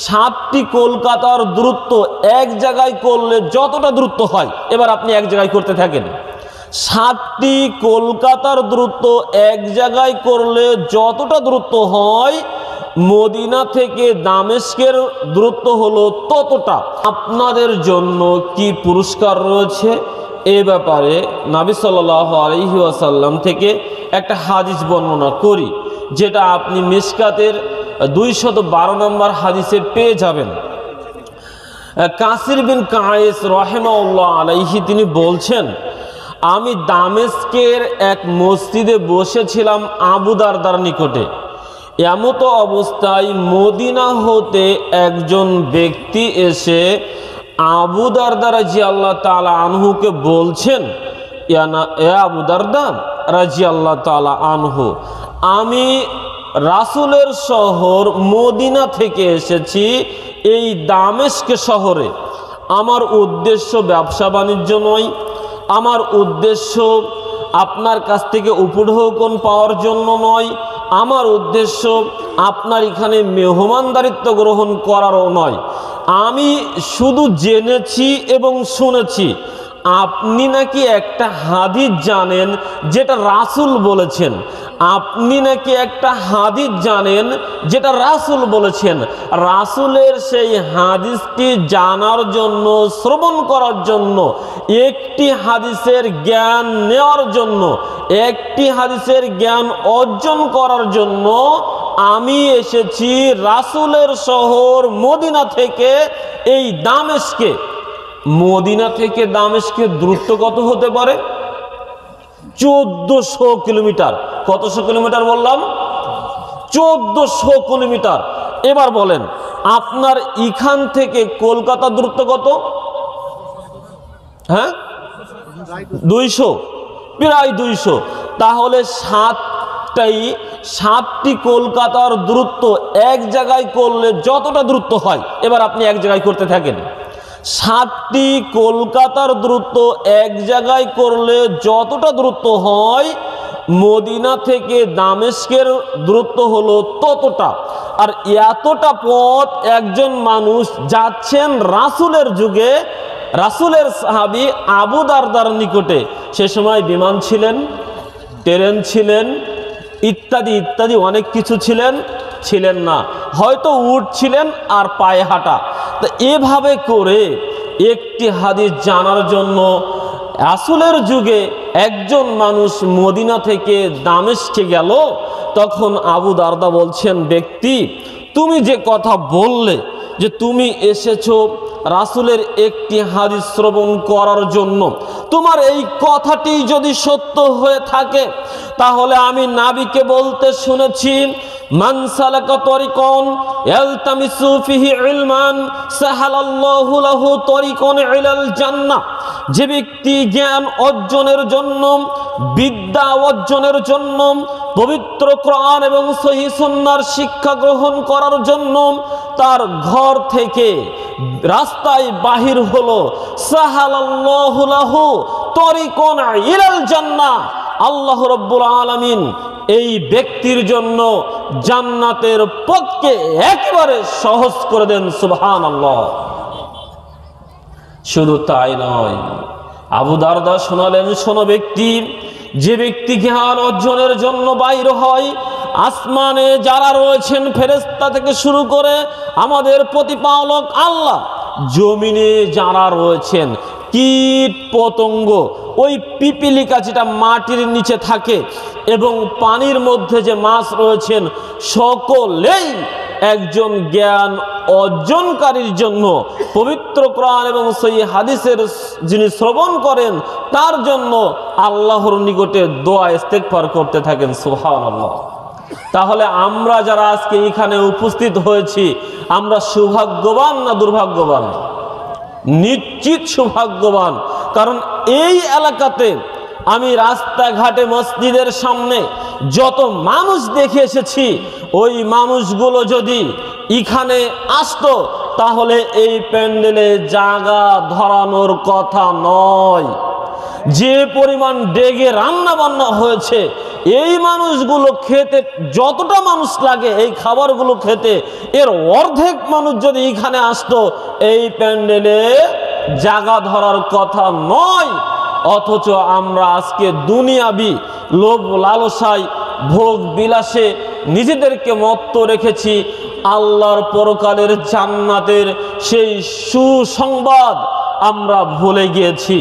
সাতটি কলকাতার দূরত্ব এক জায়গায় করলে যতটা দূরত্ব হয়, এবার আপনি এক জায়গায় করতে থাকেন। সাতটি কলকাতার দূরত্ব এক জায়গায় করলে যতটা দূরত্ব হয়, মদিনা থেকে দামেস্কের দূরত্ব হলো ততটা। আপনাদের জন্য কি পুরস্কার রয়েছে এ ব্যাপারে নবী সাল্লাল্লাহু আলাইহি ওয়াসাল্লাম থেকে একটা হাদিস বর্ণনা করি, যেটা আপনি মিশকাতের 212 নম্বর হাদিসে পেয়ে যাবেন। কাসির বিন কায়েস রাহিমাহুল্লাহ আলাইহি তিনি বলছেন, আমি দামেস্কের এক মসজিদে বসেছিলাম আবু দারদার নিকটে। এমত অবস্থায় মদিনা হতে একজন ব্যক্তি এসে আবু দারদা রাদিয়াল্লাহু তাআলা আনহুকে বলছেন, এ আবু দারদা রাদিয়াল্লাহু তাআলা আনহু, আমি রাসূলের শহর মদিনা থেকে এসেছি এই দামেস্ক শহরে। আমার উদ্দেশ্য ব্যবসা বাণিজ্য নয়, আমার উদ্দেশ্য আপনার কাছ থেকে উপঢৌকন পাওয়ার জন্য নয়, আমার উদ্দেশ্য আপনার এখানে মেহমানদারিত্ব গ্রহণ করারও নয়। আমি শুধু জেনেছি এবং শুনেছি আপনি নাকি একটা হাদিস জানেন যেটা রাসূল বলেছেন, আপনি নাকি একটা হাদিস জানেন যেটা রাসূল বলেছেন। রাসূলের সেই হাদিসটি জানার জন্য, শ্রবণ করার জন্য, একটি হাদিসের জ্ঞান নেওয়ার জন্য, একটি হাদিসের জ্ঞান অর্জন করার জন্য আমি এসেছি রাসূলের শহর মদিনা থেকে এই দামেস্কে। মদিনা থেকে দামেস্কের দূরত্ব কত হতে পারে? 1400 কিলোমিটার। কতশো কিলোমিটার বললাম? 1400 কিলোমিটার। এবার বলেন আপনার এখান থেকে কলকাতা দূরত্ব কত? হ্যাঁ, 200, প্রায় 200। তাহলে সাতটি কলকাতার দূরত্ব এক জায়গায় করলে যতটা দূরত্ব হয়, এবার আপনি এক জায়গায় করতে থাকেন। সাতটি কলকাতার দূরত্ব এক জায়গায় করলে যতটা দূরত্ব হয়, মদিনা থেকে দামেস্কের দূরত্ব হলো ততটা। আর এতটা পথ একজন মানুষ যাচ্ছেন রাসূলের যুগে, রাসূলের সাহাবী আবু দারদার নিকটে। সে সময় বিমান ছিলেন, ট্রেন ছিলেন, ইত্যাদি ইত্যাদি অনেক কিছু ছিলেন না, হয়তো উট ছিলেন আর পায়ে হাঁটা। তো এভাবে করে একটি হাদিস জানার জন্য রাসূলের যুগে একজন মানুষ মদিনা থেকে দামেস্কে গেল। তখন আবু দারদা বলছেন, ব্যক্তি তুমি যে কথা বললে যে তুমি এসেছো রাসূলের একটি হাদিস শ্রবণ করার জন্য, তোমার এই কথাটি যদি সত্য হয়ে থাকে তাহলে আমি নবীকে বলতে শুনেছি, মান সালাকা তরিকান ইয়ালতামিসু ফিহি ইলমান সাহালাল্লাহু লাহু তরিকান ইলাল জান্নাহ। যে ব্যক্তি জ্ঞান অর্জনের জন্য, বিদ্যা অর্জনের জন্য, পবিত্র কোরআন এবং সহিহ সুন্নাহর শিক্ষা গ্রহণ করার জন্য তার ঘর থেকে রাস্তায় বাহির হলো, সাহালাল্লাহু লাহু তরিকান ইলাল জান্নাহ, আল্লাহ রাব্বুল আলামিন এই ব্যক্তির জন্য জান্নাতের পথকে একেবারে সহজ করে দেন। সুবহানাল্লাহ। শুধু তাই নয়, আবু দারদা শোনালেন, শোনো ব্যক্তি, যে ব্যক্তি জ্ঞান অর্জনের জন্য বাইর হয়, আসমানে যারা রয়েছেন ফেরেশতা থেকে শুরু করে আমাদের প্রতিপালক আল্লাহ, জমিনে যারা রয়েছেন কীট পতঙ্গ, ওই পিপিলিকা যেটা মাটির নিচে থাকে, এবং পানির মধ্যে যে মাছ রয়েছেন, সকলেই একজন জ্ঞান অর্জনকারীর জন্য পবিত্র কোরআন এবং সেই হাদিসের যিনি শ্রবণ করেন তার জন্য আল্লাহর নিকটে দোয়া ইস্তেগফার করতে থাকেন। সুবহানাল্লাহ। তাহলে আমরা যারা আজকে এখানে উপস্থিত হয়েছি, আমরা সৌভাগ্যবান না দুর্ভাগ্যবান? নিশ্চিত সৌভাগ্যবান। কারণ এই এলাকাতে আমি রাস্তাঘাটে মসজিদের সামনে যত মানুষ দেখে এসেছি, ওই মানুষগুলো যদি এখানে আসতো তাহলে এই প্যান্ডেলে জায়গা ধরানোর কথা নয়। যে পরিমাণ ডেগে রান্না বান্না হয়েছে, এই মানুষগুলো খেতে যতটা মানুষ লাগে এই খাবারগুলো খেতে, এর অর্ধেক মানুষ যদি এখানে আসতো এই প্যান্ডেলে জায়গা ধরার কথা নয়। অথচ আমরা আজকে দুনিয়াবি লোভ লালসায় ভোগ বিলাসে নিজেদেরকে মত্ত রেখেছি। আল্লাহর পরকালের জান্নাতের সেই সুসংবাদ আমরা ভুলে গিয়েছি।